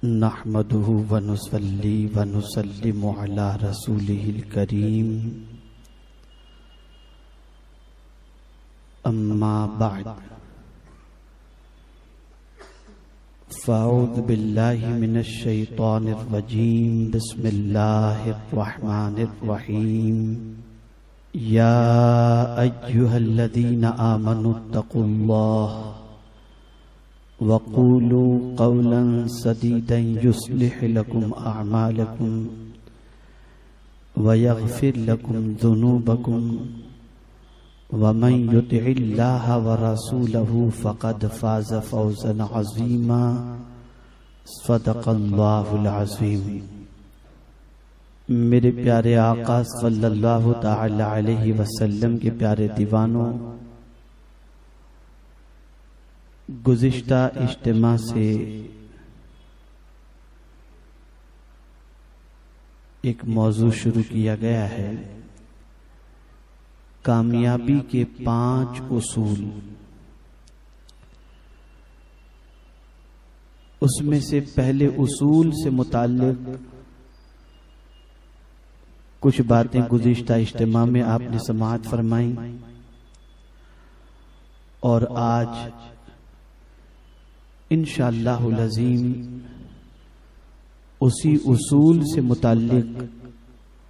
नहमदुहु व नुसल्ली व नुसल्लिमु अला रसूलिहिल करीम। अम्मा बाद, फ़अऊज़ु बिल्लाहि मिनश शैतानिर रजीम। बिस्मिल्लाहिर रहमानिर रहीम। या अय्युहल्लज़ीना आमनुत्तक़ुल्लाह वक़ूलू क़ौलन सदीदन युस्लिह लकुम अअमालकुम व यग़फिर लकुम ज़ुनूबकुम वमन युतिइल्लाह व रसूलहु फ़क़द फ़ाज़ फ़ौज़न अज़ीमा। सदक़ल्लाहुल अज़ीम। मेरे प्यारे आका सल्लल्लाहु तआला अलैहि वसल्लम के प्यारे दीवानों, गुज़िश्ता इज्तिमा से एक मौजू शुरू किया गया है, कामयाबी के 5 उसूल। उसमें से पहले उसूल से मुताल्लिक कुछ बातें गुज़िश्ता इज्तिमा में आपने समाअत फरमाई और आज इंशाअल्लाहुल अज़ीम उसी उसूल से मुताल्लिक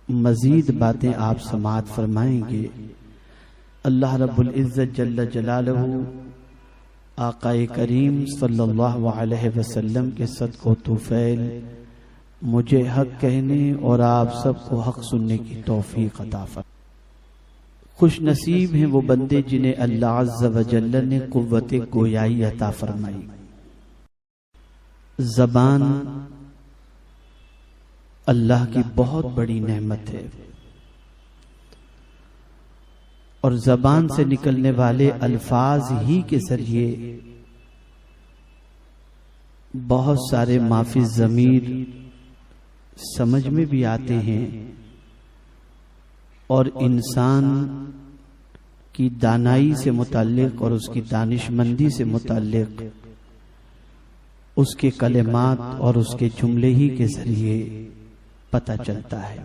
मजीद बातें आप समाअत फरमाएंगे। अल्लाह रब्बुल इज़्ज़त जल्ल जलालहू आक़ाए करीम सल्लल्लाहु अलैहि वसल्लम के सदक़ो तुफ़ैल मुझे हक कहने और आप सबको हक सुनने की तौफीक अता फरमाए। खुश नसीब हैं वो बंदे जिन्हें अल्लाह अज़्ज़ व जल्ल ने क़ुव्वत गोयाई अता फरमाई। ज़बान अल्लाह की बहुत बड़ी नेमत है और ज़बान से निकलने वाले अल्फाज ही के जरिए बहुत सारे माफी ज़मीर समझ में भी आते हैं और इंसान की दानाई से मुताल्लिक और उसकी दानिशमंदी से मुताल्लिक उसके कलेमात और उसके जुमले ही के जरिए पता चलता है।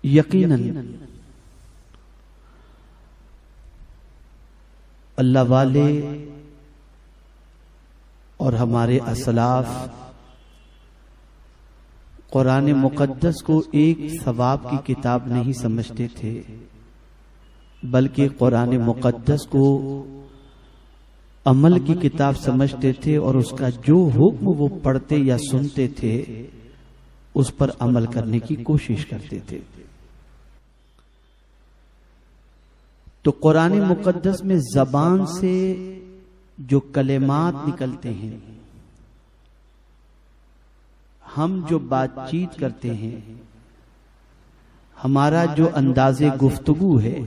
यकीनन अल्लाह वाले और हमारे असलाफ कुरान मुक़द्दस को एक सवाब की किताब नहीं समझते थे, बल्कि कुरान मुक़द्दस को अमल की किताब समझते थे और उसका जो हुक्म वो पढ़ते या सुनते थे उस पर अमल करने की कोशिश करते थे। तो कुरान मुक़द्दस में ज़बान से जो कलेमात निकलते हैं, हम जो बातचीत करते हैं, हमारा जो अंदाज़े गुफ्तगू है,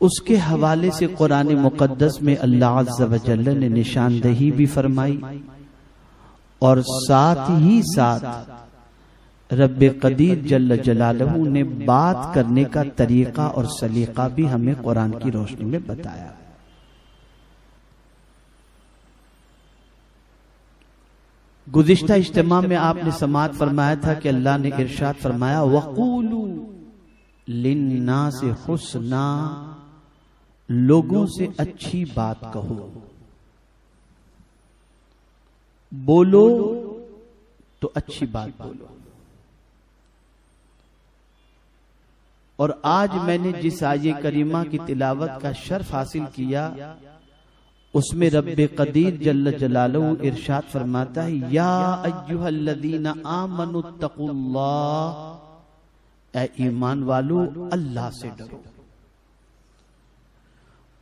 उसके हवाले से कुरान मुक़द्दस में अल्लाह अज़्ज़ व जल्ल ने निशानदही भी फरमाई और साथ ही साथ रब्बे क़दीर जल्ल जलालहू ने बात करने का तरीका और सलीका भी हमें कुरान की रोशनी में बताया। गुज़िश्ता इज्तिमा में आपने समाअत फरमाया था कि अल्लाह ने इरशाद फरमाया, वक़ूलू लिन्नासि हुस्ना, लोगों से अच्छी बात कहो, बोलो तो अच्छी बात बोलो। और आज मैंने जिस आये करीमा की तिलावत का शर्फ हासिल किया उसमें रब्बे क़दीर जल्ल जलालहू इरशाद फरमाता है, या अय्युहल्लज़ीना आमनुत्तक़ुल्लाह, ऐ ईमान वालो अल्लाह से डरो।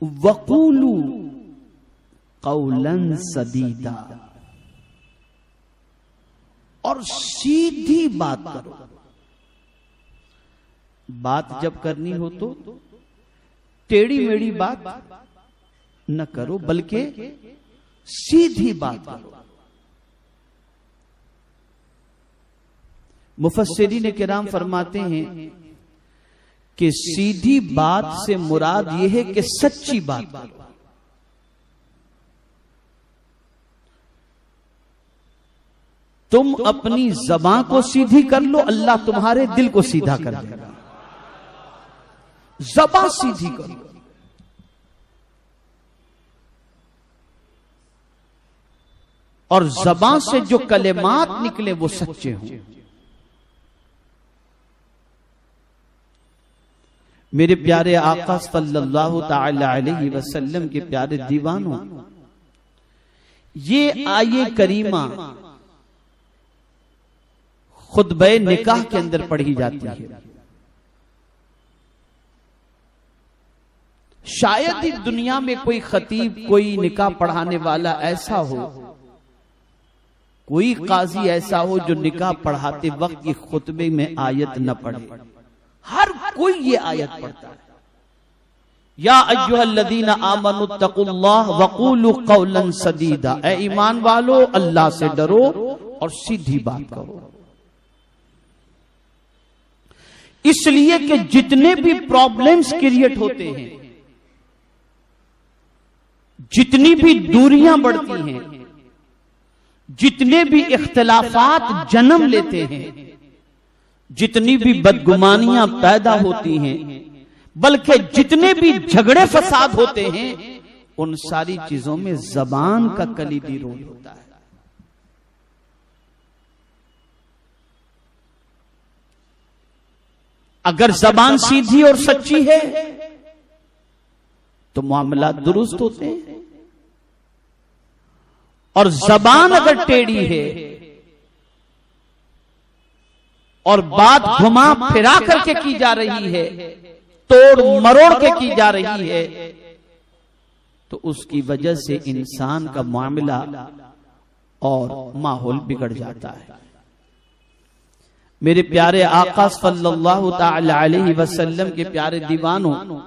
वक़ूलू क़ौलन सदीदा, और सीधी बात करो। बात जब करनी हो तो टेढ़ी मेढ़ी बात न करो, बल्कि सीधी बात करो। मुफस्सिरीन किराम फरमाते हैं कि सीधी बात से मुराद यह है कि सच्ची बात बोलो। तुम अपनी ज़बान को सीधी कर लो, अल्लाह तुम्हारे दिल को सीधा कर देगा। ज़बान सीधी कर लो। और ज़बान से जो कलेमात निकले वो सच्चे हों। मेरे प्यारे आका सल्लल्लाहु ताला अलैहि वसल्लम के प्यारे दीवानों, ये आये करीमा खुतबे निकाह के अंदर पढ़ी जाती है। शायद ही दुनिया में कोई खतीब, कोई निकाह पढ़ाने वाला ऐसा हो, कोई काजी ऐसा हो जो निकाह पढ़ाते वक्त ये खुतबे में आयत न पढ़े। हर कोई ये आयत पढ़ता है, या अय्युहल्लज़ीना आमनु तक़ुल्लाह वक़ूलू क़ौलन सदीदा, ऐ ईमान वालो अल्लाह से डरो और सीधी बात करो। इसलिए कि जितने भी प्रॉब्लम्स क्रिएट होते हैं, जितनी भी दूरियां बढ़ती हैं, जितने भी इख्तिलाफात जन्म लेते हैं, जितनी भी बदगुमानियां पैदा होती हैं, बल्कि जितने भी झगड़े फसाद होते हैं, उन सारी चीजों में जबान का कलीदी रोल होता है। अगर जबान सीधी और सच्ची है तो मामला दुरुस्त होते हैं, और जबान अगर टेढ़ी है और बात घुमा फिरा करके की जा रही है, तोड़ मरोड़ के की जा रही है, तो उसकी वजह से इंसान का मामला और माहौल बिगड़ जाता है। मेरे प्यारे आका सल्लल्लाहु ताला अलैहि वसल्लम के प्यारे दीवानों,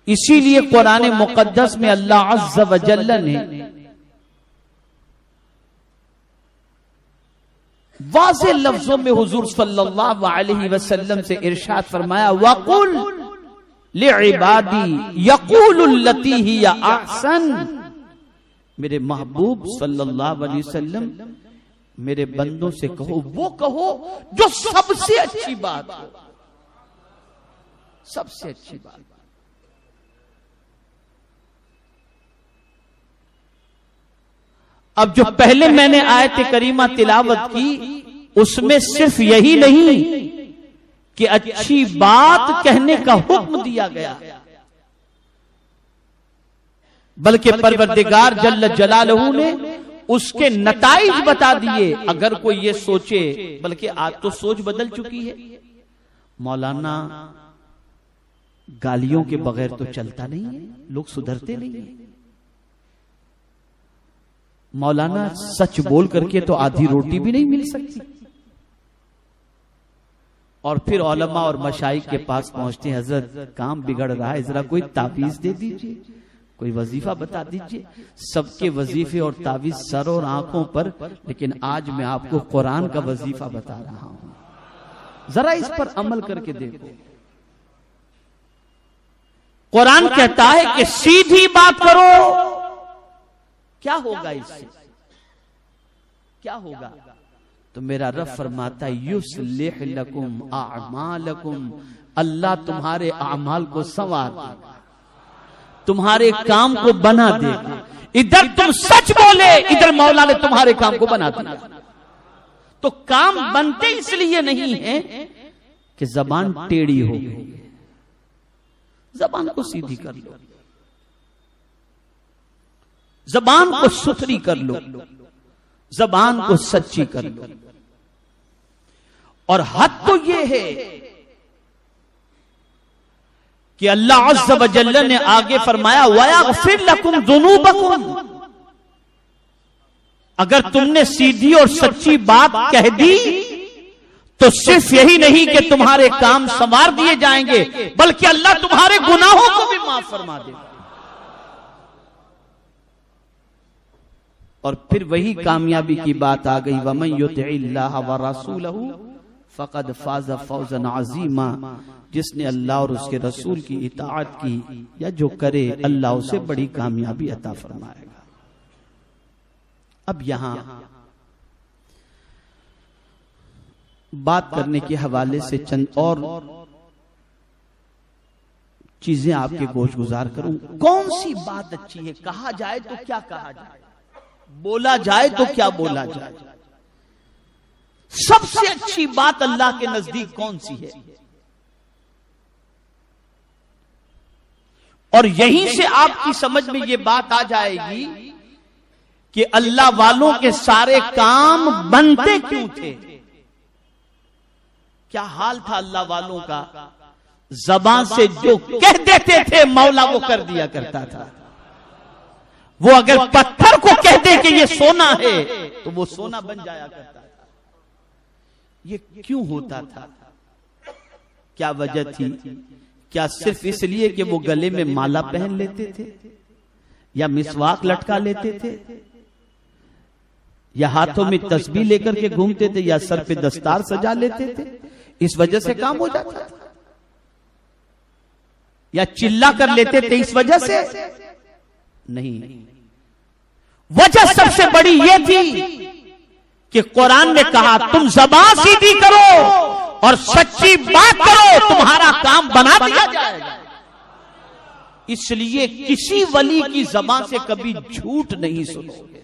इसीलिए कुरान मुकद्दस में अल्लाह अज़्ज़ व जल्ल ने वाज़े लफ्जों में हुजूर सल्लल्लाहु अलैहि वसल्लम से इरशाद फरमाया, वक़ुल लिइबादी यक़ूलुल्लती हिया अहसन। मेरे महबूब सल्लल्लाहु अलैहि वसल्लम मेरे बंदों से कहो, वो कहो जो सबसे अच्छी बात हो, सबसे अच्छी बात। अब जो पहले मैंने आयत करीमा तिलावत की, उसमें सिर्फ यही नहीं कि अच्छी बात कहने का हुक्म दिया गया, बल्कि परवरदिगार जल्ल जलालहू ने उसके नताइज बता दिए। अगर कोई ये सोचे, बल्कि आज तो सोच बदल चुकी है, मौलाना गालियों के बगैर तो चलता नहीं है, लोग सुधरते नहीं है। मौलाना सच बोल करके तो आधी रोटी भी नहीं मिल सकती। और फिर उलमा और मशाइख के पास पहुंचते हैं, हजरत काम बिगड़ रहा है, जरा कोई ताबीज दे दीजिए, कोई वजीफा बता दीजिए। सबके वजीफे और ताबीज सर और आंखों पर, लेकिन आज मैं आपको कुरान का वजीफा बता रहा हूं, जरा इस पर अमल करके देखो। कुरान कहता है कि सीधी बात करो। क्या होगा इससे, क्या होगा? तो मेरा रब फरमाता है, युस्लिह लकुम अअमालकुम, अल्लाह तुम्हारे अमाल को संवार देगा, तुम्हारे काम को बना देगा। इधर तुम सच बोले, इधर मौला ने तुम्हारे काम को बना दिया। तो काम बनते इसलिए नहीं है कि जबान टेढ़ी हो गई। जबान को सीधी कर लो, जबान को सुथरी कर लो, जबान को सच्ची कर लो। और हद तो यह है कि अल्लाह अज़्ज़ व जल्ल ने आगे फरमाया, वयग़फ़िर लकुम ज़ुनूबकुम। अगर तुमने सीधी और सच्ची बात कह दी तो सिर्फ यही नहीं कि तुम्हारे काम संवार दिए जाएंगे, बल्कि अल्लाह तुम्हारे गुनाहों को भी माफ फरमा देगा। और फिर वही कामयाबी की बात आ गई, वमन युतिइल्लाह व रसूलहू फ़क़द फ़ाज़ फ़ौज़न अज़ीमा। जिसने अल्लाह और उसके रसूल की इताअत की या जो करे, अल्लाह उसे बड़ी कामयाबी अता फरमाएगा। अब यहां बात करने के हवाले से चंद और चीजें आपके गोश गुजार करूं। कौन सी बात अच्छी है, कहा जाए तो क्या कहा जाए, बोला जाए तो क्या बोला जाए, सबसे अच्छी बात अल्लाह के नजदीक कौन सी है? और यहीं से आपकी समझ में यह बात आ जाएगी कि अल्लाह वालों के सारे काम बनते क्यों थे। क्या हाल था अल्लाह वालों का? ज़बान से जो कह देते थे मौला वो कर दिया करता था। वो अगर पत्थर को कह दे कि ये सोना है तो वो सोना बन जाया करता था। ये क्यों होता था? क्या वजह थी? क्या सिर्फ इसलिए कि वो गले में माला पहन लेते थे, या मिसवाक लटका लेते थे, या हाथों में तस्बीह लेकर के घूमते थे, या सर पे दस्तार सजा लेते थे, इस वजह से काम हो जाता था? या चिल्ला कर लेते थे इस वजह से? नहीं, वजह सबसे बड़ी यह थी कि कुरान ने कहा तुम ज़बान सीधी करो और सच्ची बात करो, तुम्हारा काम बना दिया जाएगा। इसलिए किसी वली की ज़बान से कभी झूठ नहीं सुनोगे,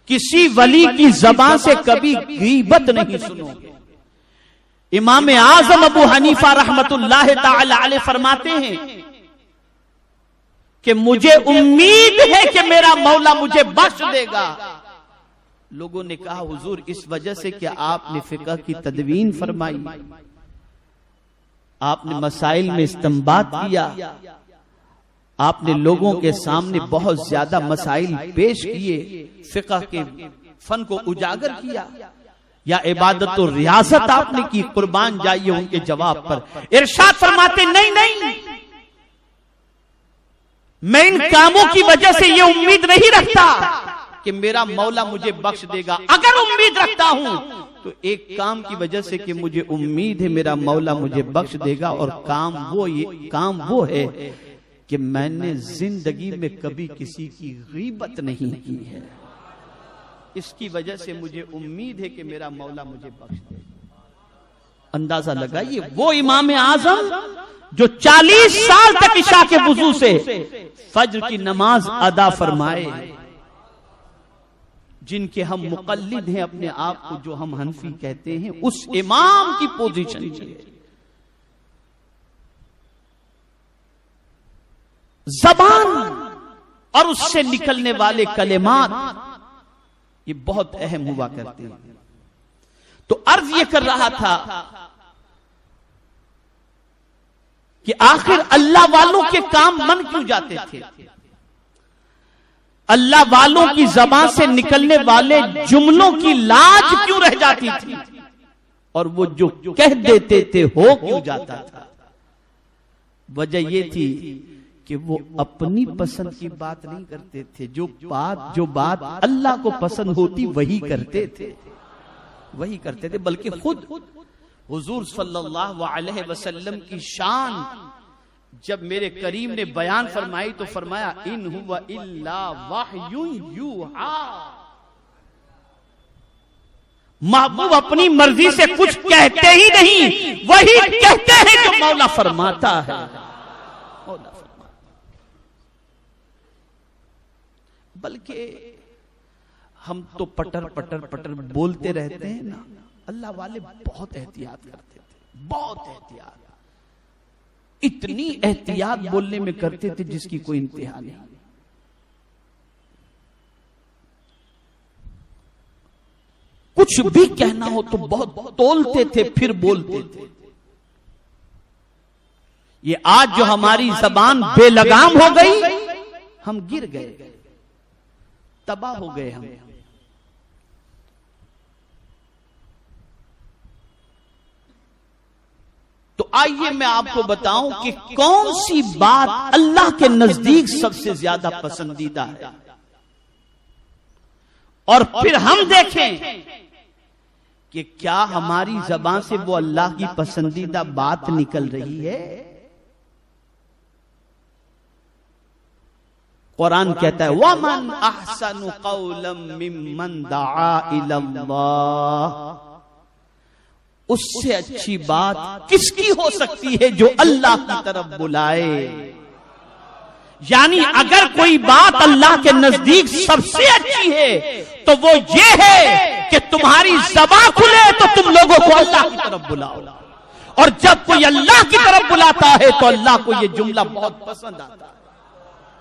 किसी वली की ज़बान से कभी गीबत नहीं सुनोगे। इमाम आजम अबू हनीफा रहमतुल्लाह ताला अलैह फरमाते हैं कि मुझे उम्मीद है कि मेरा मौला मुझे बख्श देगा। लोगों ने कहा हुजूर इस वजह से कि आपने फिक़ह की तदवीन फरमाई, आपने मसाइल में इस्तिंबात किया, आपने लोगों के सामने बहुत ज्यादा मसाइल पेश किए, फिक़ह के फन को उजागर किया, या इबादत और रियासत आपने की, कुर्बान जाइए उनके जवाब पर। इरशाद फरमाते नहीं नहीं, मैं इन कामों की वजह से ये उम्मीद नहीं रखता कि मेरा मौला मुझे बख्श देगा। अगर उम्मीद रखता हूं तो एक काम की वजह से कि मुझे उम्मीद है मेरा मौला मुझे बख्श देगा, और काम वो है कि मैंने जिंदगी में कभी किसी की गीबत नहीं की है। इसकी वजह से मुझे उम्मीद है कि मेरा मौला मुझे बख्श देगा। अंदाजा लगाइए, वो इमाम आजम जो 40 साल तक इशा के वुजू से फज्र की नमाज अदा फरमाए, जिनके हम मुक़ल्लिद हैं अपने आप को, जो हम हनफी कहते हैं, उस इमाम की पोजीशन है। ज़बान और उससे निकलने वाले कलिमात ये बहुत अहम हुआ करते हैं। तो अर्ज ये कर रहा था कि आखिर अल्लाह वालों के काम मन क्यों जाते थे? अल्लाह वालों की ज़बान से निकलने वाले जुमलों की लाज क्यों रह जाती थी? और वो जो कह देते थे हो क्यों जाता था? वजह ये थी कि वो अपनी पसंद की बात नहीं करते थे। जो बात अल्लाह को पसंद होती वही करते थे, बल्कि खुद हुजूर सल्लल्लाहु अलैहि वसल्लम की शान जब मेरे करीम ने बयान फरमाई तो फरमाया इन हुवा इल्ला वहयुन यूहा। महबूब अपनी मर्जी से कुछ कहते ही नहीं, वही कहते हैं जो मौला फरमाता है। बल्कि हम तो पटर पटर पटर बोलते रहते हैं ना। अल्लाह वाले बहुत एहतियात करते थे, बहुत एहतियात, इतनी एहतियात बोलने में करते थे जिसकी कोई इंतहा नहीं। कुछ भी कहना हो तो बहुत तोलते थे, फिर बोलते थे। ये आज जो हमारी जबान बेलगाम हो गई, हम गिर गए, तबाह हो गए हम। तो आइए मैं आपको बताऊं कि कौन सी बात अल्लाह के नजदीक सबसे ज्यादा पसंदीदा है, और फिर हम देखें कि क्या हमारी ज़बान से वो अल्लाह की पसंदीदा बात निकल रही है। कुरान कहता है वमन अहसनु कौलम मिम्मन दआ इलल्लाह उससे अच्छी बात किसकी हो सकती है जो अल्लाह की तरफ बुलाए। यानी अगर कोई बात अल्लाह के नजदीक सबसे अच्छी है तो वो ये है कि तुम्हारी ज़बान खुले तो तुम लोगों को अल्लाह की तरफ बुलाओ, और जब कोई अल्लाह की तरफ बुलाता है तो अल्लाह को ये जुमला बहुत पसंद आता है,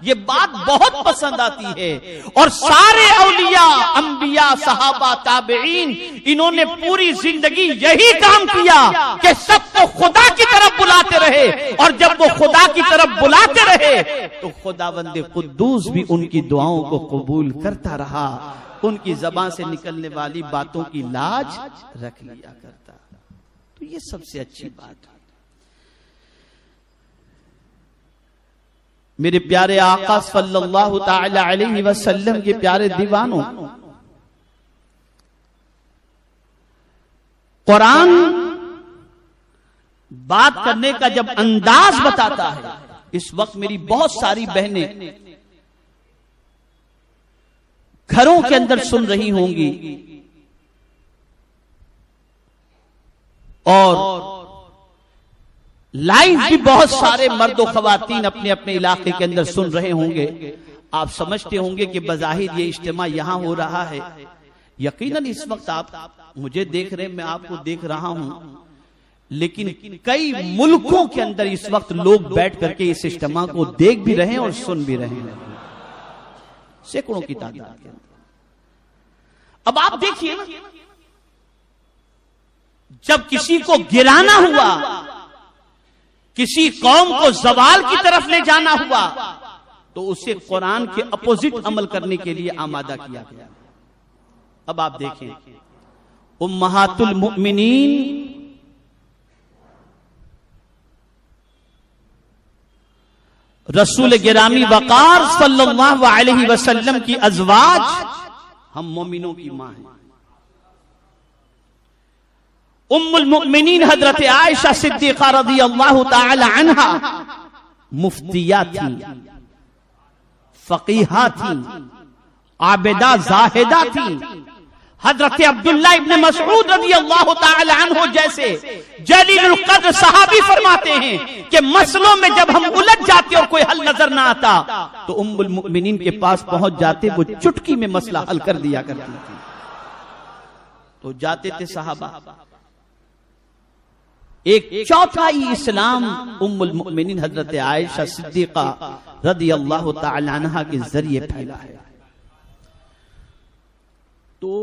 ये बात बहुत पसंद आती है। और सारे औलिया, अंबिया, सहाबा, ताबईन, इन्होंने पूरी जिंदगी यही काम किया कि सबको खुदा की तरफ बुलाते रहे, और जब वो खुदा की तरफ बुलाते रहे तो खुदावंद कुद्दूस भी उनकी दुआओं को कबूल करता रहा, उनकी ज़बान से निकलने वाली बातों की लाज रख लिया करता। तो ये सबसे अच्छी बात है। मेरे प्यारे आका सल्लल्लाहु ताला अलैहि वसल्लम के प्यारे दीवानों, कुरान बात करने का जब अंदाज बताता है, इस वक्त मेरी बहुत सारी बहनें घरों के अंदर सुन रही होंगी और लाइव भी बहुत सारे मर्द और खवातीन अपने अपने इलाके के अंदर सुन रहे होंगे। आप समझते होंगे कि बज़ाहिर ये इज्तिमा यहां हो रहा है। यकीनन इस वक्त आप मुझे देख रहे हैं, मैं आपको देख रहा हूं, लेकिन कई मुल्कों के अंदर इस वक्त लोग बैठ करके इस इज्तिमा को देख भी रहे हैं और सुन भी रहे हैं, सैकड़ों की तादाद के अंदर। अब आप देखिए, जब किसी को गिराना हुआ, किसी कौम को ज़वाल की तरफ ले जाना हुआ, तो उसे कुरान के अपोजिट अमल करने के लिए आमादा किया गया। अब आप देखें, उम्महातुल मुमिनीन रसूल गिरामी वक़ार सल्लल्लाहु अलैहि वसल्लम की अज़वाज, हम मोमिनों की मां हैं। उम्मुल मुमिनीन हजरत आयशा सिद्दीक़ा रज़ियल्लाहु ताला अन्हा मुफ्तिया थी, फ़क़ीहा थी, आबिदा ज़ाहिदा थी। हजरत अब्दुल्लाह इब्न मसऊद रज़ियल्लाहु ताला अन्हु जैसे जलीलुल क़द्र सहाबी फरमाते हैं कि मसलों में जब हम उलझ जाते और कोई हल नजर ना आता तो उम्मुल मुमिनीन के पास पहुंच जाते, वो चुटकी में मसला हल कर दिया करती थी। तो जाते थे सहाबा, एक चौथाई इस्लाम उम्मुल मुमिनीन हजरत आयशा सिद्दीक़ा रज़ियल्लाहु ताला अन्हा के जरिए फैला है। तो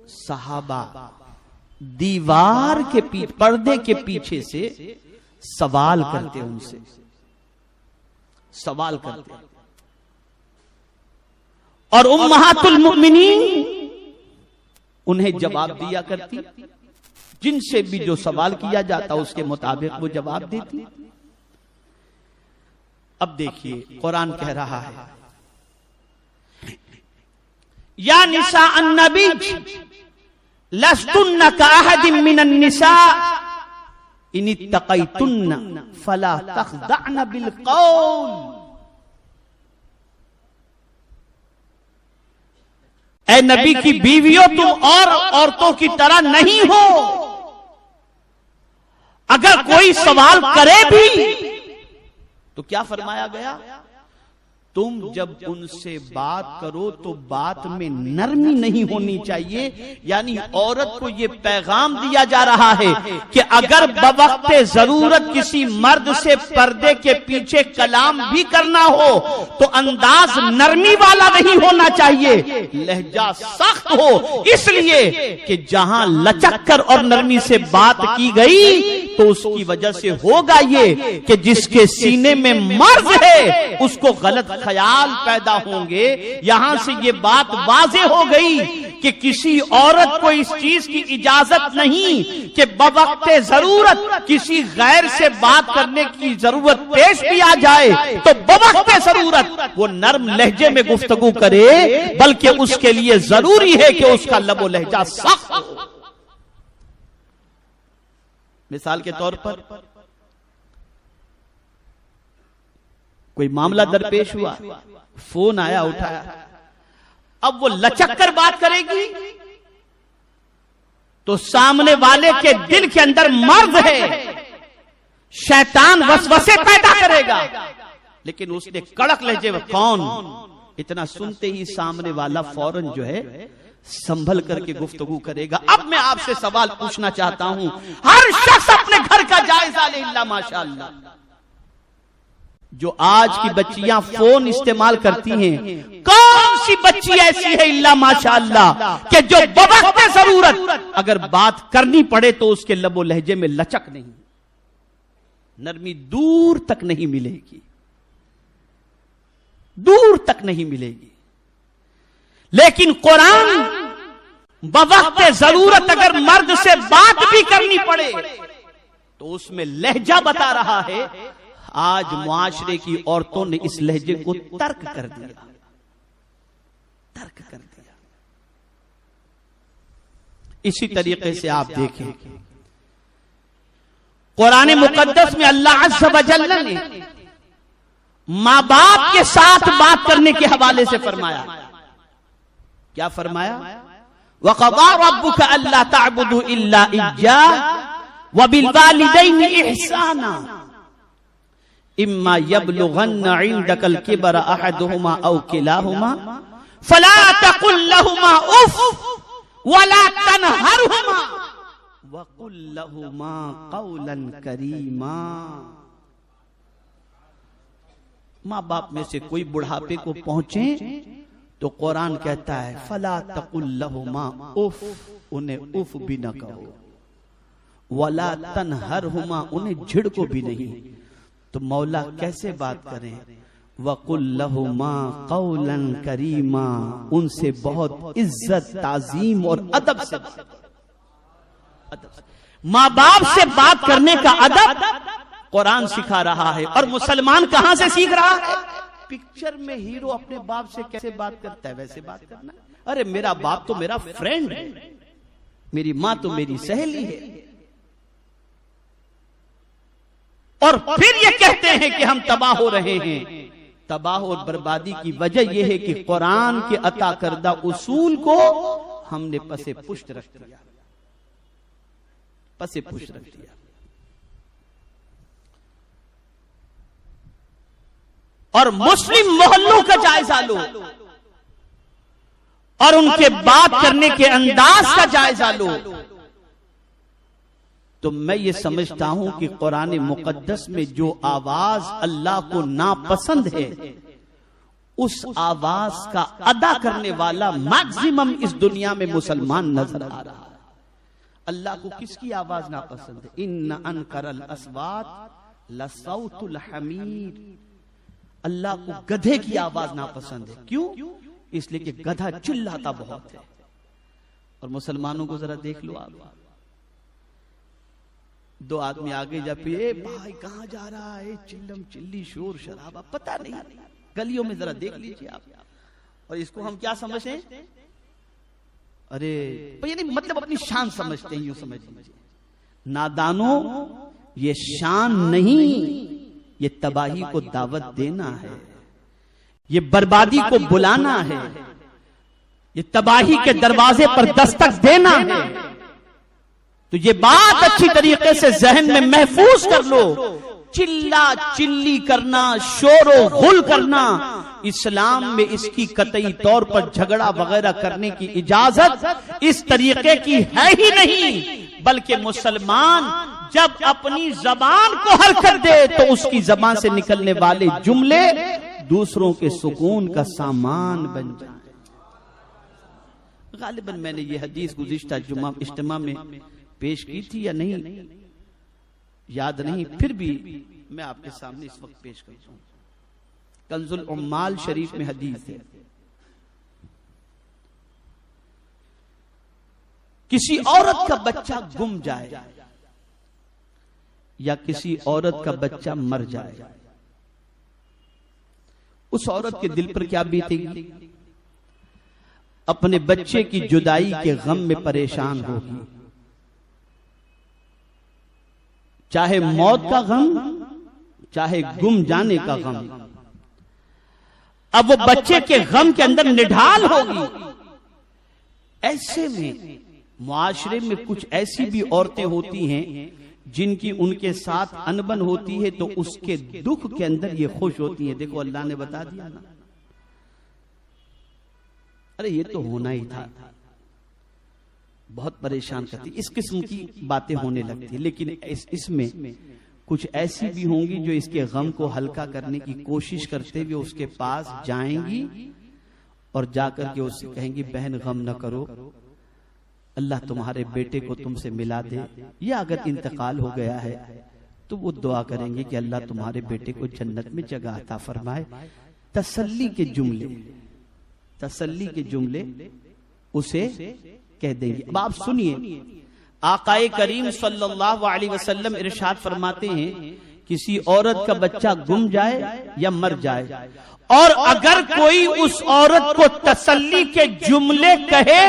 सहाबा दीवार के पीछे, पर्दे के पीछे से सवाल करते, उनसे सवाल करते, और उम्महातुल मुमिनीन उन्हें जवाब दिया करती। जिनसे भी जो सवाल किया जाता उसके मुताबिक वो जवाब देती। अब देखिए, कुरान कह रहा है, या निसा अन्नबी लस्तुन्न काअहदिम मिनन निसा इन इत्तक़ैतुन्न फला तख़दअन बिल क़ौल। ऐ नबी की बीवियों, तुम और औरतों की तरह नहीं हो। अगर कोई सवाल करे भी तो क्या फरमाया गया, तुम जब उनसे बात करो तो बात में नरमी नहीं होनी चाहिए। यानी औरत को यह पैगाम दिया जा रहा है कि अगर बवक्ते जरूरत किसी मर्द से पर्दे के पीछे कलाम भी करना हो तो अंदाज नरमी वाला नहीं होना चाहिए, लहजा सख्त हो, इसलिए कि जहां लचककर और नरमी से बात की गई तो उसकी वजह से होगा ये कि जिसके सीने में मर्ज है उसको गलत ख्याल पैदा होंगे। यहां से ये बात वाज़ेह हो गई कि किसी औरत को इस चीज की इजाजत नहीं कि बवक्ते जरूरत किसी गैर से बात करने की जरूरत पेश भी आ जाए तो बवक्ते जरूरत वो नर्म लहजे में गुफ्तगू करे, बल्कि उसके लिए जरूरी है कि उसका लबो लहजा सख्त हो। मिसाल के तौर पर कोई मामला दरपेश हुआ, फोन आया, उठाया, अब वो लचक कर बात करेगी तो सामने वाले के दिल के अंदर मर्द है, शैतान वसवसे पैदा करेगा, लेकिन उसने कड़क लहजे में कौन, इतना सुनते ही सामने वाला फौरन जो है संभल करके गुफ्तगू करेगा। अब मैं आपसे सवाल पूछना चाहता हूं, हर शख्स अपने घर का जायजा ले, इल्ला माशाअल्लाह। जो आज की बच्चियां फोन इस्तेमाल करती हैं, कौन सी बच्ची ऐसी है इल्ला माशाअल्लाह कि जो बवक्त जरूरत अगर बात करनी पड़े तो उसके लबो लहजे में लचक नहीं, नरमी दूर तक नहीं मिलेगी, दूर तक नहीं मिलेगी। लेकिन कुरान बवक्त जरूरत अगर मर्द से बात भी करनी पड़े तो उसमें लहजा बता रहा है। आज मुआशरे की औरतों ने इस लहजे को तर्क कर दिया, तर्क कर दिया। इसी तरीके से आप देखें कुरान मुकद्दस में अल्लाह अज़्ज़ व जल्ल ने मां बाप के साथ बात करने के हवाले से फरमाया। क्या फरमाया? वक़ज़ा रब्बुका अल्ला तअबुदू इल्ला इय्याह व बिल वालिदैनि इहसाना इम्मा यबलुगन्ना इंदकल किबरा अहदुहुमा औ किलाहुमा फला तकुल लहुमा उफ वला तनहरहुमा वकुल लहुमा कौलन करीमा। मां बाप में से कोई बुढ़ापे को पहुंचे तो कुरान कहता है फला तकुल लहुमा उफ, उन्हें उफ भी न कहो, वला तनहरहुमा, उन्हें झिड़को भी नहीं। तो मौला कैसे बात करें? वकुल लहुमा कौलन करीमा, उनसे बहुत इज्जत ताजीम और अदब से, मां बाप से बात करने का अदब कुरान सिखा रहा है। और मुसलमान कहां से सीख रहा है? पिक्चर में हीरो अपने बाप से कैसे बात करता है वैसे बात करना। अरे मेरा बाप तो मेरा फ्रेंड है, मेरी मां तो मेरी सहेली है। और फिर ये कहते हैं कि हम तबाह हो रहे हैं। तबाह और बर्बादी की वजह यह है कि कुरान के अता करदा उसूल को हमने पसे पुष्ट रख दिया, पसे पुष्ट रख दिया। और मुस्लिम मोहल्लों का जायजा लो और उनके बात करने के अंदाज का जायजा लो तो मैं ये समझता हूं कि कुरान मुकद्दस में जो आवाज अल्लाह को नापसंद है, उस आवाज का अदा करने वाला मैक्सिमम इस दुनिया में मुसलमान नजर आ रहा है। अल्लाह को किसकी आवाज नापसंद है? इन्न अनकरल अस्वात लसौतुल हमीर। अल्लाह को गधे की आवाज नापसंद है। क्यों? इसलिए कि गधा चिल्लाता बहुत है। और मुसलमानों को जरा देख लो आप, दो आदमी आगे जा पे भाई कहां जा रहा है, चिल्लम चिल्ली शोर शराबा, पता नहीं, गलियों में जरा देख लीजिए आप। और इसको हम क्या समझे? अरे यानी मतलब अपनी शान समझते हैं, यूं समझ लीजिए। नादानों, ये शान नहीं, ये तबाही को दावत देना है, ये बर्बादी को बुलाना है, ये तबाही के दरवाजे पर दस्तक देना है। तो ये बात अच्छी तरीके से जहन में महफूज कर लो। चिल्ला चिल्ली करना, शोरो गुल करना, इस्लाम में इसकी कतई तौर पर झगड़ा वगैरह करने की इजाजत इस तरीके की है ही नहीं। बल्कि मुसलमान जब अपनी जबान को हल कर दे तो उसकी जबान से निकलने वाले जुमले दूसरों के सुकून का सामान बन जाए। गालिबन मैंने ये हदीस गुज़िश्ता जुमा इज्तिमा में पेश की थी या नहीं याद नहीं, फिर भी मैं आपके सामने इस वक्त पेश करता हूं। कंजुल उम्माल शरीफ में हदीस है, किसी औरत का बच्चा गुम जाए या किसी औरत का बच्चा मर जाए, उस औरत के दिल पर क्या बीतेगी? अपने बच्चे की जुदाई के गम में परेशान होगी, चाहे मौत का गम, चाहे गुम जाने का गम। अब वो बच्चे के गम के अंदर निढाल होगी। ऐसे में मुआशरे में कुछ ऐसी भी औरतें होती हैं जिनकी उनके साथ अनबन होती है तो उसके दुख के अंदर ये खुश होती हैं। देखो अल्लाह ने बता दिया ना, अरे ये तो होना ही था, बहुत परेशान करती। इस किस्म की बातें होने लगती, लेकिन इसमें कुछ ऐसी भी होंगी जो इसके गम को हल्का करने की कोशिश करते हुए उसके पास जाएंगी और जाकर के उससे कहेंगी बहन गम न करो, अल्लाह तुम्हारे बेटे को तुमसे मिला दे, या अगर इंतकाल हो गया है तो वो दुआ करेंगे कि अल्लाह तुम्हारे बेटे को जन्नत में जगह अता फरमाए। तसल्ली के जुमले उसे कह देंगे। अब आप सुनिए, आकाए करीम सल्लल्लाहु अलैहि वसल्लम इरशाद फरमाते हैं किसी औरत का बच्चा गुम जाए या मर जाए और अगर कोई उस औरत को तसल्ली के जुमले कहे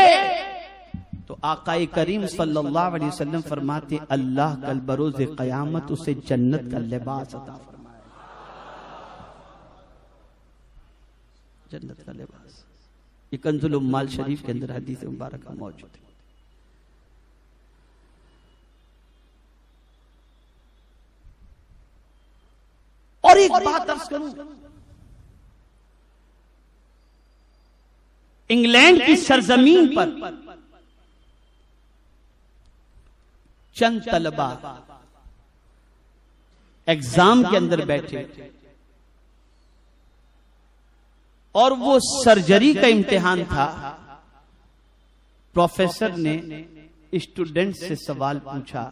तो आकाए करीम सल्लल्लाहु अलैहि वसल्लम फरमाते अल्लाह कल बरोज़ क़यामत उसे जन्नत का लिबास अता फरमाए, जन्नत का लिबास। ये कंजुल उम्माल शरीफ के अंदर हदीस मुबारक मौजूद है। और एक बात अर्ज करूं, इंग्लैंड की सरजमीन पर चंद तलबा एग्जाम के अंदर बैठे और वो सर्जरी का इम्तिहान था। प्रोफेसर ने स्टूडेंट से सवाल पूछा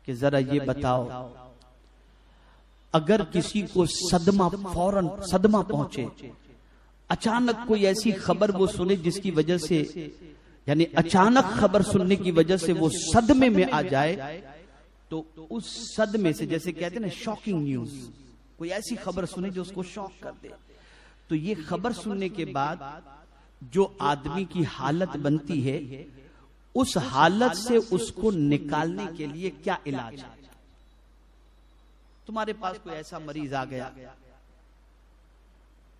कि जरा ये बताओ, अगर किसी को फौरन सदमा पहुंचे, अचानक कोई ऐसी खबर वो सुने जिसकी वजह से, यानी अचानक खबर सुनने की वजह से वो सदमे में आ जाए, तो उस सदमे से, जैसे कहते हैं ना शॉकिंग न्यूज, कोई ऐसी खबर सुने जो उसको शॉक कर दे, तो ये खबर सुनने के बाद जो आदमी की हालत बनती है, उस हालत से उसको निकालने के लिए क्या इलाज है। तुम्हारे पास कोई ऐसा मरीज आ गया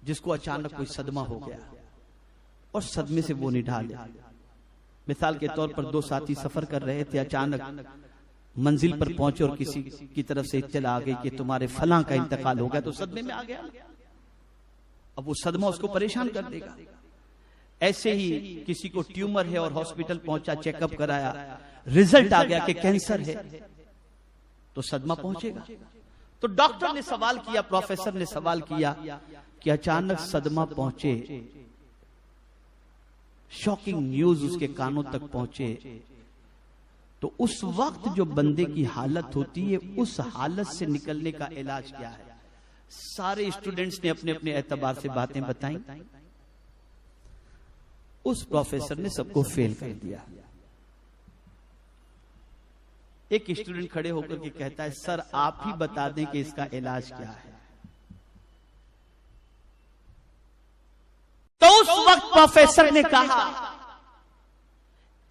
जिसको अचानक कोई सदमा हो गया और सदमे से वो निढाले। मिसाल के तौर पर दो साथी सफर कर रहे थे, अचानक मंजिल पर पहुंचे और किसी की तरफ से इत्तला आ गई कि तुम्हारे फलां का इंतकाल हो गया, तो सदमे में आ गया। अब वो सदमा उसको परेशान कर देगा। ऐसे ही किसी को ट्यूमर है और हॉस्पिटल पहुंचा, चेकअप कराया, रिजल्ट आ गया कि कैंसर है, तो सदमा पहुंचेगा। तो डॉक्टर ने सवाल किया, प्रोफेसर ने सवाल किया कि अचानक सदमा पहुंचे, शॉकिंग न्यूज उसके कानों तक पहुंचे, तो उस वक्त जो बंदे की हालत होती है, उस हालत से निकलने का इलाज क्या है। सारे स्टूडेंट्स ने अपने अपने एतबार से बातें बताई। उस प्रोफेसर ने सबको फेल कर दिया। एक स्टूडेंट खड़े होकर के कहता है, सर आप ही बता दें कि इसका इलाज क्या है। तो उस वक्त प्रोफेसर ने कहा,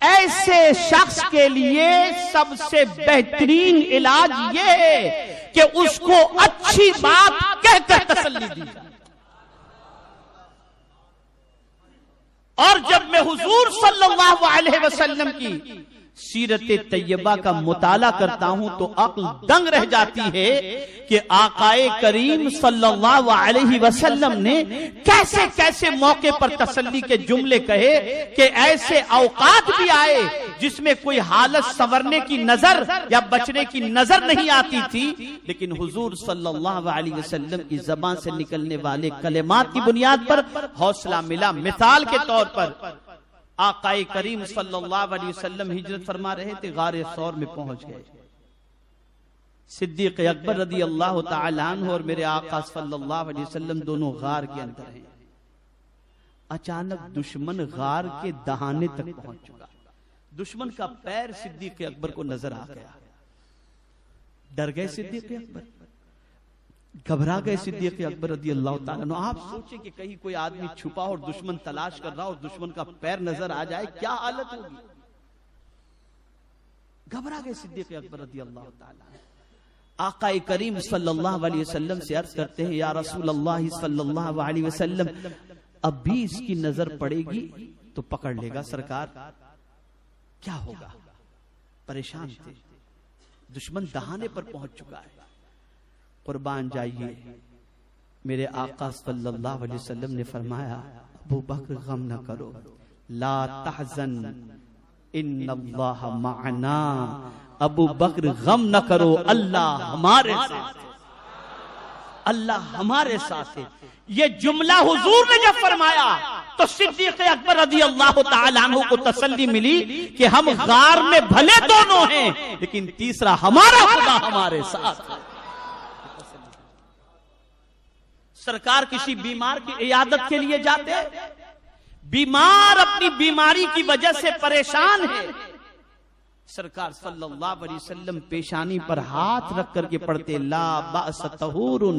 ऐसे शख्स के लिए सबसे बेहतरीन इलाज यह है कि उसको अच्छी बात कहकर तसल्ली दी जाए। और जब मैं हुजूर सल्लल्लाहु अलैहि वसल्लम की सीरत तैयबा का मुताला करता हूं तो अक्ल दंग रह जाती है कि आकाए करीम सल्लल्लाहु अलैहि वसल्लम ने कैसे कैसे मौके पर तसल्ली के जुमले कहे कि ऐसे औकात भी आए जिसमें कोई हालत संवरने की नजर या बचने की नजर नहीं आती थी, लेकिन हुजूर सल्लल्लाहु अलैहि वसल्लम की जबान से निकलने वाले कलेमात की बुनियाद पर हौसला मिला। मिसाल के तौर पर आकाए करीम सल्लल्लाहु अलैहि वसल्लम हिजरत फरमा रहे थे, गारे सौर में पहुंच गए। सिद्दीक अकबर रदी अल्लाह तआला अन्हु और मेरे आका सल्लल्लाहु अलैहि वसल्लम दोनों गार के अंदर हैं। अचानक दुश्मन गार के दहाने तक पहुंच चुका। दुश्मन का पैर सिद्दीक अकबर को नजर आ गया। डर गए सिद्दीक अकबर, घबरा गए सिद्दीक अकबर रदी अल्लाह तआला अन्हु। आप सोचें कि कहीं कोई आदमी छुपा और दुश्मन तलाश कर रहा और दुश्मन का पैर नजर आ जाए, क्या हालत होगी। घबरा गए सिद्दीक अकबर रदी अल्लाह तआला। आकाए करीम सल्लल्लाहु अलैहि वसल्लम से अर्ज करते हैं, या रसूल अल्लाह सल्लल्लाहु अलैहि वसल्लम, अब भी इसकी नजर पड़ेगी तो पकड़ लेगा सरकार। क्या होगा? परेशान थे, दुश्मन दहाने पर पहुंच चुका है। कुर्बान जाइए, मेरे आका सल्लल्लाहु अलैहि वसल्लम ने फरमाया, अबू बकर गम न करो, ला तहज़न इन्नल्लाह मअना। अबू बकर गम न करो, अल्लाह हमारे साथ है, अल्लाह हमारे साथ है। ये जुमला हुजूर ने जब फरमाया तो सिद्दीक़ अकबर रज़ी अल्लाह तआला अन्हु को तसल्ली मिली कि हम गार में भले दोनों हैं, लेकिन तीसरा हमारा खुदा हमारे साथ है। सरकार किसी बीमार की इयादत के लिए जाते, बीमार अपनी बीमारी की वजह से परेशान है, सरकार सल्लल्लाहु अलैहि वसल्लम पेशानी पर हाथ रख करके पढ़ते, ला बास तहूरुन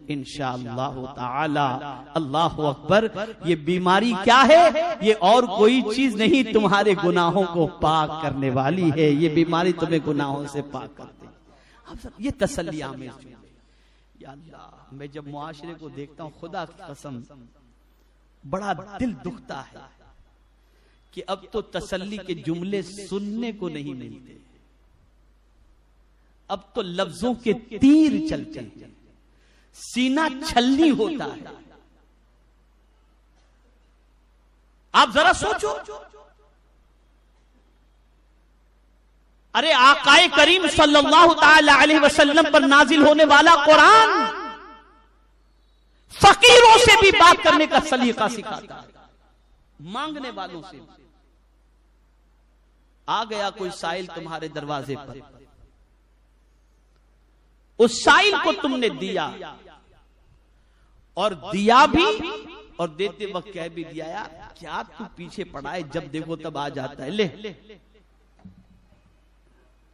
इंशाअल्लाह ताला। अल्लाहु अकबर। ये बीमारी क्या है? ये और कोई चीज नहीं, तुम्हारे गुनाहों को पाक करने वाली है। ये बीमारी तुम्हें गुनाहों से पाक कर दे। ये तसल्ली आमेज़। या अल्लाह, मैं जब मुआशरे को देखता हूँ, खुदा की कसम बड़ा दिल दुखता है कि अब तो तसल्ली के जुमले सुनने को नहीं मिलते, अब तो लफ्जों के तीर चलते हैं, सीना छलनी होता है। आप जरा सोचो, अरे आकाए करीम सल्लल्लाहु ताला अलैहि वसल्लम पर नाजिल होने वाला कुरान फकीरों से भी बात करने का सलीका सिखाता है, मांगने वालों से। आ गया कोई साइल तुम्हारे दरवाजे पर, उस साइल को तुमने दिया, और दिया भी, और देते वक्त कह भी दिया, यार क्या तू पीछे पड़ा है, जब देखो तब आ जाता है, ले।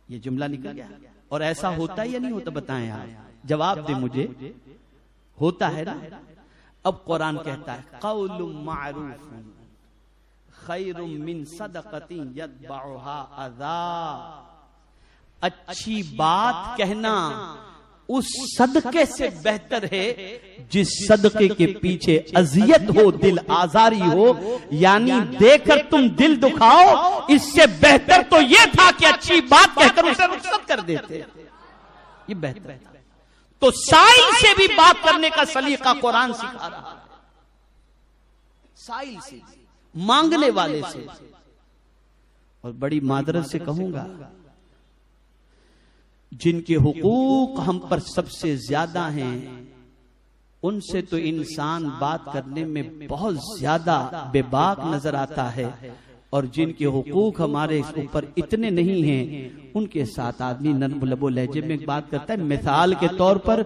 ये जुमला निकल गया। और ऐसा होता है या नहीं होता? बताएं आप, जवाब दे मुझे। होता है ना? अब कुरान कहता है, क़ौलुम मारूफ़ुन खैरुम मिन सदक़तिन यतबउहा अज़ा। अच्छी बात कहना उस सदके से बेहतर है जिस सदके के पीछे अजियत हो, दिल आजारी हो, यानी देकर तुम दिल दुखाओ। इससे बेहतर तो यह था कि अच्छी बात कहकर उसे रुखसत कर देते, ये बेहतर है। तो साइल से भी बात करने का सलीका कुरान सिखा रहा है, साइल से, मांगने वाले से। और बड़ी मादरत से कहूंगा, जिनके हुकूक हम पर सबसे ज्यादा हैं, उनसे तो इंसान बात करने में बहुत ज्यादा बेबाक नजर आता है, और जिनके हुकूक हमारे ऊपर इतने नहीं हैं, उनके साथ आदमी नरम लबो लहजे में बात करता है। मिसाल के तौर पर,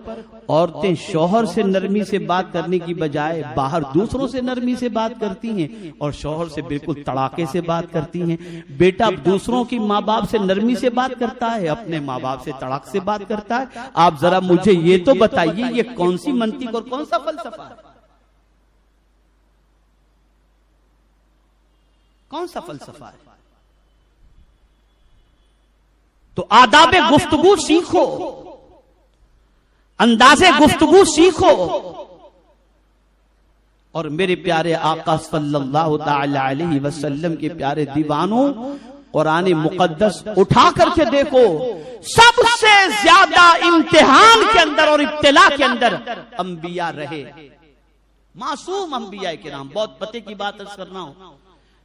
औरतें शौहर से नरमी से बात करने की बजाय बाहर दूसरों से नरमी से बात करती हैं, और शौहर से बिल्कुल तड़ाके से बात करती हैं। बेटा दूसरों की माँ बाप से नरमी से बात करता है, अपने माँ बाप से तड़ाक से बात करता है। आप जरा मुझे ये तो बताइए, ये कौन सी मंतिक और कौन सा फलसफा है? कौन सा फलसफा है? तो आदाबे गुफ्तगू सीखो, अंदाजे गुफ्तगू सीखो। और मेरे प्यारे आका सल्लल्लाहु ताला अलैहि वसल्लम के प्यारे दीवानों, कुरान मुकद्दस उठा करके देखो, सबसे ज्यादा इम्तिहान के अंदर और इब्तिला के अंदर अंबिया रहे, मासूम अंबिया किराम। बहुत पते की बात अर्ज करना हो,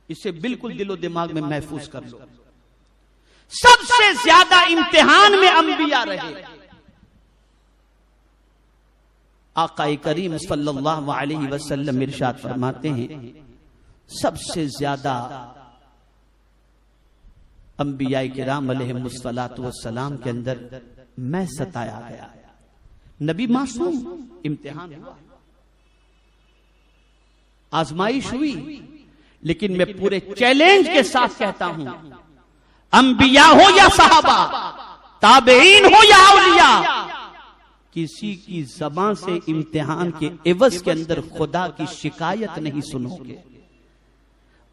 इसे बिल्कुल दिलो दिमाग में महफूज कर लो। सबसे ज्यादा इम्तिहान में अंबिया रहे। आकाए करीम सल्लल्लाहु अलैहि वसल्लम इरशाद फरमाते हैं, सबसे ज्यादा अंबिया किराम अलैहिमुस्सलातु वस्सलाम के अंदर मैं सताया गया। नबी मासूम, इम्तिहान हुआ, आजमाइश हुई, लेकिन मैं पूरे चैलेंज के साथ कहता हूं, अंबिया हो या सहाबा, ताबईन हो या औलिया, किसी की ज़बान से इम्तिहान के एवज के अंदर खुदा की शिकायत नहीं सुनोगे।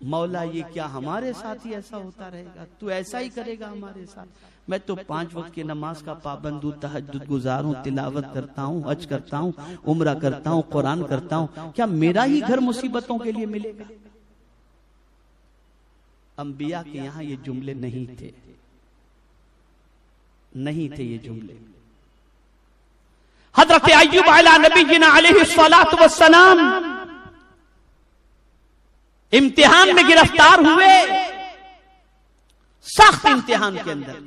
मौला ये क्या हमारे साथ ही ऐसा होता रहेगा? तू ऐसा ही करेगा हमारे साथ? मैं तो 5 वक्त की नमाज का पाबंद हूं, तहज्जुद गुजार हूं, तिलावत करता हूं, हज करता हूं, उम्रा करता हूं, कुरान करता हूं, क्या मेरा ही घर मुसीबतों के लिए मिलेगा? अंबिया के यहां ये जुमले नहीं थे, नहीं थे ये जुमले। हजरत अय्यूब अला नबीना अलैहिस्सलातु वस्सलाम इम्तिहान में गिरफ्तार हुए, सख्त इम्तिहान के अंदर।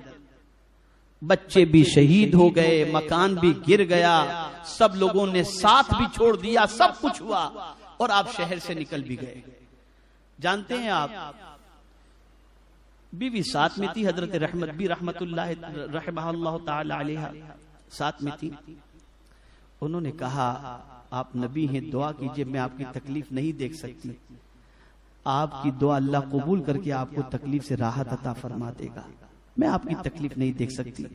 बच्चे भी शहीद हो गए, मकान भी गिर गया, सब लोगों ने साथ भी छोड़ दिया, सब कुछ हुआ और आप शहर से निकल भी गए। जानते हैं आप, बीवी साथ में थी, हजरत रहमत भी रहमतुल्लाह रहमतुल्लाह ताला अलैहा साथ में थी। उन्होंने कहा आप नबी हैं, दुआ कीजिए, मैं आपकी तकलीफ नहीं देख सकती, आपकी दुआ अल्लाह कबूल करके आपको तकलीफ से राहत अता फरमा देगा, मैं आपकी तकलीफ नहीं देख सकती।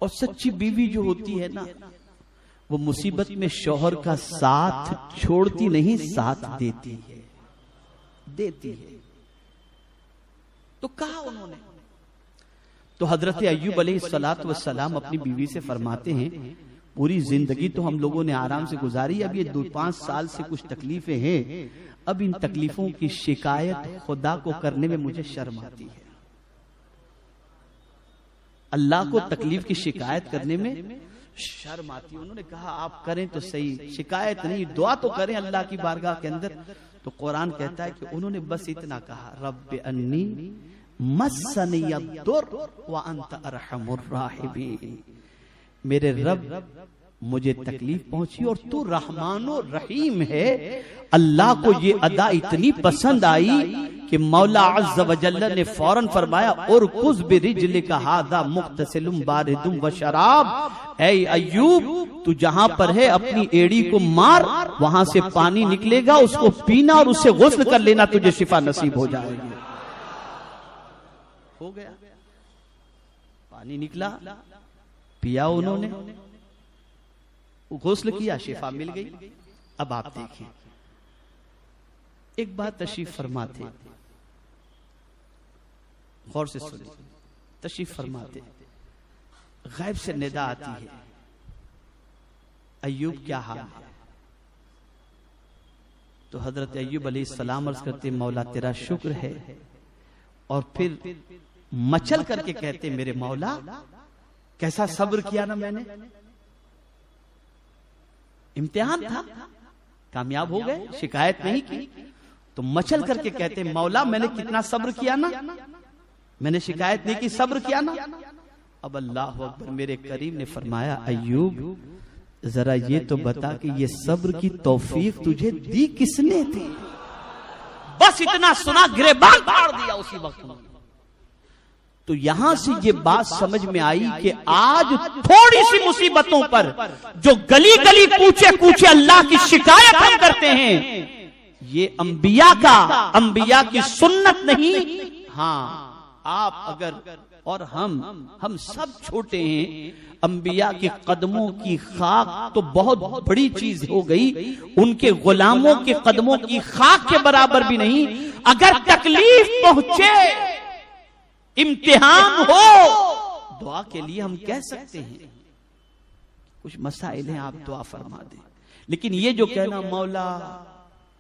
और सच्ची बीवी जो होती है ना, वो मुसीबत में शौहर का साथ छोड़ती नहीं, साथ देती है, देती है। तो कहा उन्होंने, तो हजरत अय्यूब अलैहिस्सलातु वस्सलाम अपनी बीवी से फरमाते हैं, पूरी जिंदगी तो हम लोगों ने आराम से गुजारी, अब ये 2-5 साल से कुछ तकलीफें हैं, अब इन तकलीफों की शिकायत खुदा को करने में मुझे शर्म आती है। अल्लाह को तकलीफ की शिकायत करने में शर्म आती है। उन्होंने कहा आप करें तो सही, शिकायत नहीं, दुआ तो करें अल्लाह की बारगाह के अंदर। तो कुरान कहता है कि उन्होंने बस इतना कहा, रब्बि अन्नी मस्सनियद्दुर व अंत अरहमुर राहिमीन, मेरे रब मुझे तकलीफ पहुंची और तू रहमानो रहीम है। अल्लाह को ये अदा इतनी पसंद आई कि मौला अज़्ज़ व जल्ल ने फौरन फरमाया, उरकुज़ बिरिज्लिका हाज़ा मुग़तसिलुम बारिदुम व शराब, ऐ अय्यूब तू जहां पर है अपनी एड़ी को मार, वहां से पानी निकलेगा, उसको पीना और उससे गुस्ल कर लेना, तुझे शिफा नसीब हो जाएगी। हो गया, पानी निकला, पिया उन्होंने, गुस्ल किया, शिफा मिल गई। अब आप देखें, एक बात तशरीफ फरमाते, गौर से सुनिए, तशरीफ फरमाते, गैब से निदा आती है, अय्यूब क्या हाल है? तो हजरत अय्यूब अलैहिस्सलाम अर्ज करते, मौला तेरा शुक्र है। और फिर मचल करके कहते, मेरे मौला कैसा सब्र किया ना मैंने, इम्तिहान था, कामयाब हो गए, शिकायत नहीं की। तो मचल करके कहते, मौला मैंने कितना सब्र किया ना, मैंने शिकायत नहीं की, सब्र किया ना। अब अल्लाह अकबर, मेरे करीम ने फरमाया, अय्यूब जरा ये तो बता कि ये सब्र की तौफीक तुझे दी किसने थी? बस इतना सुना, गिरेबान फाड़ दिया उसी वक्त में। तो यहां से ये बात समझ में आई कि आज थोड़ी सी मुसीबतों पर जो गली गली कूचे कूचे अल्लाह की शिकायत हम करते हैं, ये अंबिया की सुन्नत नहीं। हाँ, आप अगर और हम सब छोटे हैं, अंबिया के कदमों की खाक तो बहुत बड़ी चीज हो गई, उनके गुलामों के कदमों की खाक के बराबर भी नहीं। अगर तकलीफ पहुंचे, इम्तिहान हो, दुआ के लिए हम कह सकते हैं कुछ मसाइल हैं, आप दुआ फरमा दें। लेकिन ये जो कहना, मौला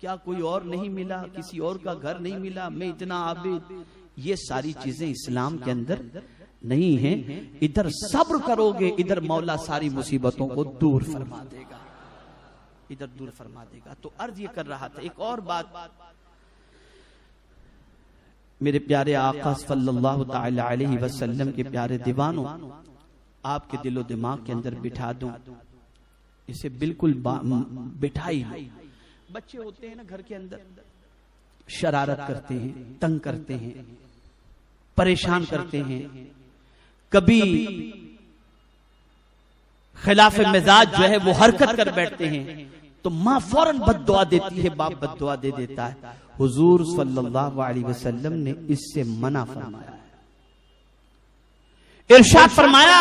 क्या कोई और नहीं मिला, किसी और का घर नहीं मिला, मैं इतना आबिद, ये सारी चीजें इस्लाम के अंदर नहीं है। इधर सब्र करोगे, इधर मौला सारी मुसीबतों को दूर फरमा देगा, इधर दूर फरमा देगा। तो अर्ज ये कर रहा था, एक और बात, मेरे प्यारे आका सल्लल्लाहु ताला अलैहि वसल्लम के प्यारे दीवानों, आपके दिलो दिमाग के अंदर बिठा दूं, इसे बिल्कुल बिठाई। बच्चे होते हैं ना घर के अंदर, शरारत करते हैं, तंग करते हैं, परेशान करते हैं, कभी खिलाफ मिजाज जो है वो हरकत कर बैठते हैं, तो मां फौरन बद्दुआ देती है, बाप बद्दुआ दे देता है। हुजूर सल्लल्लाहु अलैहि वसल्लम ने इससे मना फरमाया है, इरशाद फरमाया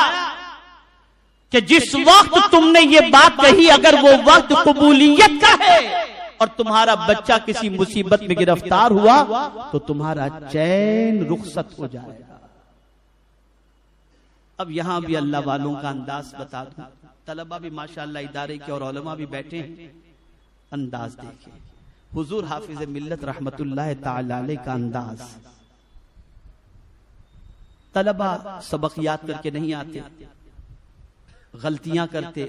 कि जिस वक्त तुमने ये बात कही, अगर वो वक्त कबूलियत का है और तुम्हारा बच्चा किसी मुसीबत में गिरफ्तार हुआ, तो तुम्हारा चैन रुखसत हो जाएगा। अब यहां भी अल्लाह वालों का अंदाज बता दूं, तलबा भी माशाअल्लाह इदारे के और उलमा भी बैठे हैं, अंदाज देखिए, हुजूर हाफिज मिल्लत रहमतुल्लाह ताला अलैह का अंदाज, तलबा सबक याद करके नहीं आते, गलतियां करते,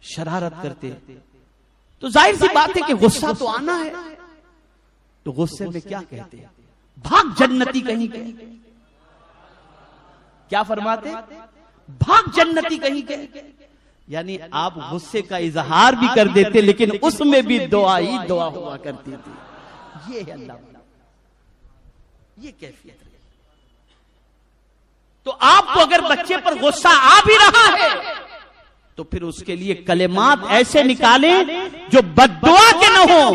शरारत करते, तो जाहिर सी बात है कि गुस्सा तो आना है। तो गुस्से में क्या कहते हैं? भाग जन्नती कहीं के। क्या फरमाते? भाग जन्नती कहीं के। यानी आप गुस्से का इजहार भी कर देते, लेकिन उसमें भी दुआ ही दुआ हुआ करती थी। ये है अल्लाह, ये कैफियत है। तो आपको अगर बच्चे पर गुस्सा आ भी रहा है तो फिर उसके लिए कलेमात ऐसे निकालें जो बद्दुआ के न हो,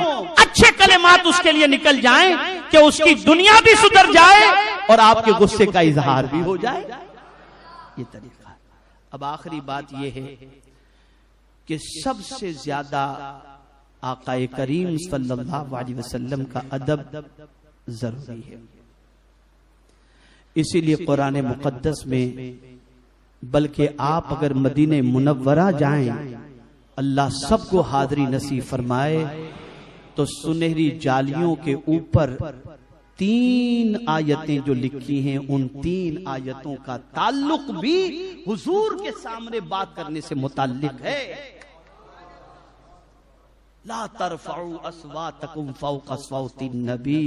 अच्छे कलेमात उसके लिए निकल जाएं कि उसकी दुनिया भी सुधर जाए और आपके गुस्से का इजहार भी हो जाए। ये तरीका है। अब आखिरी बात यह है कि सबसे ज्यादा आकाए करीम सल्लल्लाहु अलैहि वसल्लम का अदब जरूरी है। इसीलिए कुरान मुकद्दस में, बल्कि आप अगर मदीने मुनव्वरा जाएं, अल्लाह सबको हाज़री नसीब फरमाए, तो सुनहरी जालियों के ऊपर 3 आयतें जो लिखी हैं, उन 3 आयतों का ताल्लुक भी हुजूर के सामने बात करने से मुताल्लिक है। ला तरफउ अस्वातकुम फौका सौतिन नबी,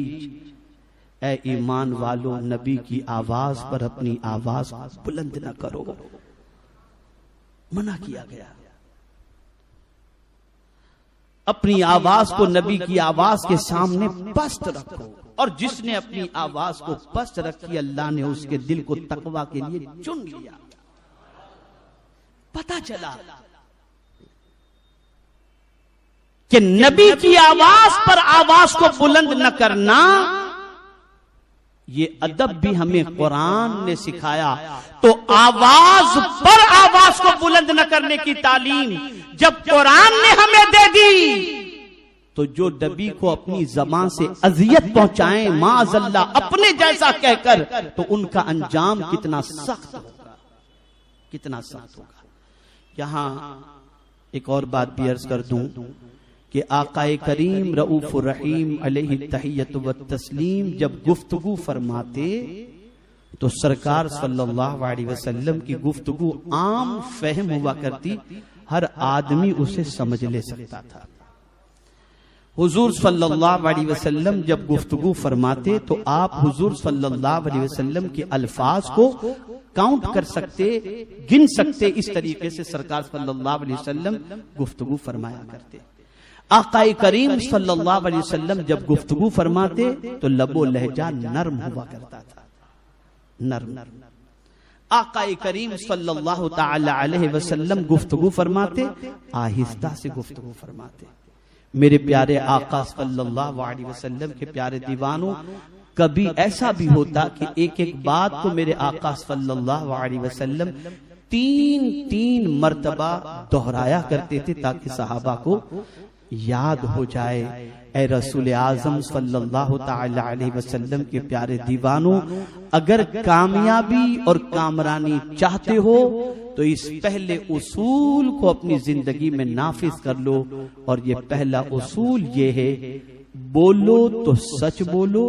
ऐ ईमान वालों, नबी की आवाज पर अपनी आवाज बुलंद न करो, मना किया गया। अपनी आवाज को नबी की आवाज के सामने पस्त रखो। और जिसने अपनी आवाज को पस्त रखी, अल्लाह ने उसके दिल को तकवा के लिए चुन लिया। पता चला कि नबी की आवाज पर आवाज को बुलंद न करना, ये अदब भी हमें कुरान ने सिखाया। तो आवाज पर आवाज को बुलंद न करने की तालीम जब कुरान ने हमें दे दी, तो जो नबी को अपनी ज़बान से अजियत पहुंचाएं माअज़ल्लाह अपने जैसा कहकर, तो उनका अंजाम कितना सख्त होगा, कितना सख्त होगा। यहां एक और बात भी अर्ज कर दूं कि आकाए करीम रऊफ़ुर रहीम अलैहि तहियतु व तस्लीम जब गुफ्तगू फरमाते, तो सरकार सल्लल्लाहु अलैहि वसल्लम की गुफ्तगू आम फहम हुआ करती, हर आदमी उसे समझ ले सकता था। हुजूर सल्लल्लाहु अलैहि वसल्लम जब गुफ्तगू फरमाते, तो आप हुजूर सल्लल्लाहु अलैहि वसल्लम के अल्फाज को काउंट कर सकते, गिन सकते। इस तरीके से सरकार सल्लल्लाहु अलैहि वसल्लम गुफ्तगू फरमाया करते। आकाए करीम सल्लल्लाहु अलैहि वसल्लम जब गुफ्तगू फरमाते, तो लबो लहजा नर्म हुआ करता था, नर्म। आकाए करीम सल्लल्लाहु ताला अलैहि वसल्लम गुफ्तगू फरमाते, आहिस्ता से गुफ्तगू फरमाते। मेरे प्यारे आका सल्लल्लाहु अलैहि वसल्लम के प्यारे दीवानों, कभी ऐसा भी होता कि एक एक बात को मेरे आका सल्लल्लाहु अलैहि वसल्लम 3-3 मर्तबा दोहराया करते थे, ताकि सहाबा को याद हो जाए। ऐ रसूल आजम सल्लल्लाहु ताला अलैहि वसल्लम के प्यारे दीवानों, अगर कामयाबी और कामरानी चाहते हो तो इस पहले उसूल को अपनी जिंदगी में नाफिज कर लो। और ये पहला उसूल ये है, बोलो तो सच बोलो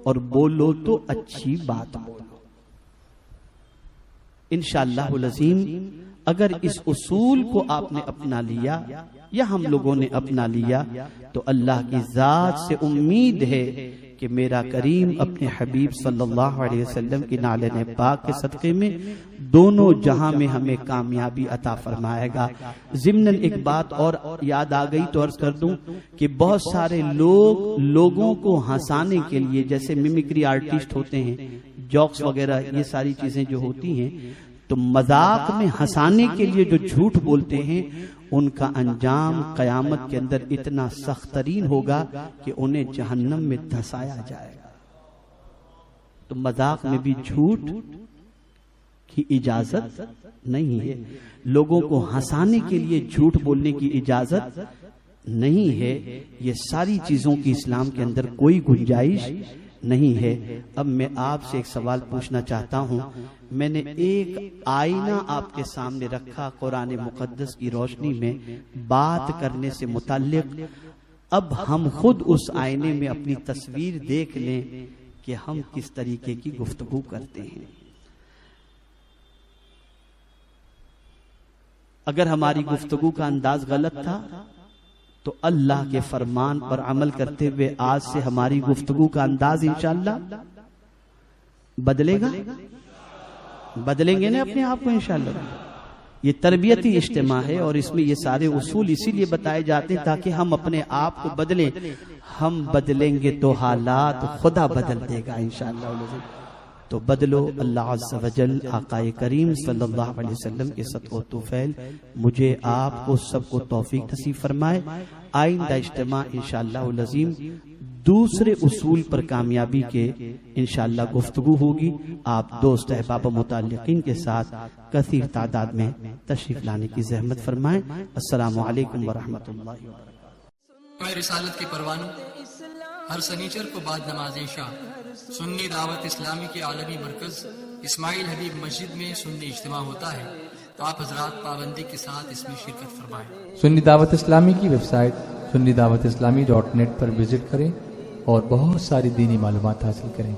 और बोलो तो अच्छी बात बोलो। इंशाअल्लाहुल अज़ीम अगर इस उसूल को आपने अपना लिया या हम लोगों ने अपना लिया, तो अल्लाह की जात से उम्मीद है कि मेरा करीम अपने हबीब सल्लल्लाहु अलैहि वसल्लम की नाले पाक के सदक़े में दोनों जहां में हमें कामयाबी अता फरमाएगा। ज़िम्नन एक बात और याद आ गई तो अर्ज कर दूं कि बहुत सारे लोगों को हंसाने के लिए, जैसे मिमिक्री आर्टिस्ट होते हैं, जोक्स वगैरह, ये सारी चीजें जो होती हैं, तो मजाक में हंसाने के लिए जो झूठ बोलते हैं, उनका अंजाम कयामत के अंदर इतना सख्तरीन होगा कि उन्हें जहन्नम में धंसाया जाएगा। तो मजाक में भी झूठ की इजाजत नहीं है, लोगों को हंसाने के लिए झूठ बोलने की इजाजत नहीं है। ये सारी चीजों की इस्लाम के अंदर कोई गुंजाइश नहीं है। अब मैं आपसे एक सवाल पूछना चाहता हूं। मैंने एक आईना आपके सामने रखा कुरान मुकद्दस की रोशनी में बात करने से मुताल्लिक। अब हम खुद उस आईने में अपनी तस्वीर देख लें कि हम किस तरीके की गुफ्तगू करते हैं। अगर हमारी गुफ्तगू का अंदाज गलत था तो अल्लाह के फरमान पर अमल करते हुए आज से हमारी गुफ्तगू का अंदाज इंशाअल्लाह बदलेगा, बदलेंगे ना अपने आप को इंशाअल्लाह। ये तरबियती इज्तिमा है और इसमें ये सारे उसूल इसीलिए बताए जाते हैं ताकि हम अपने आप को बदलें। हम बदलेंगे तो हालात खुदा बदल देगा इंशाअल्लाह। तो बदलो। अल्लाह अज़्ज़ व जल आक़ाए करीम सल्लल्लाहु अलैहि वसल्लम के सदक़ो तौफ़ील मुझे आपको सबको तौफीक नसीब फरमाए। आइंदा इज्तिमा इंशाअल्लाह अज़ीम दूसरे उसूल पर कामयाबी के इंशाअल्लाह गुफ्तगू होगी। आप दोस्त अहबाब मुताल्लिक़ीन के साथ कसीर तादाद में तशरीफ लाने की ज़हमत फरमाएं। अस्सलामु अलैकुम व रहमतुल्लाहि व बरकातुहू। रिसालत के परवानों हर सनीचर को बाद नमाज इशा सुन्नी दावत इस्लामी के आलमी मरकज इस्माइल हबीब मस्जिद में सुन्नी इज्तिमा होता है, तो आप हजरात पाबंदी के साथ इसमें शिरकत फरमाएं। सुन्नी दावत इस्लामी की वेबसाइट sunnidawatislamי.net पर विजिट करें और बहुत सारी दीनी मालूमात हासिल करें।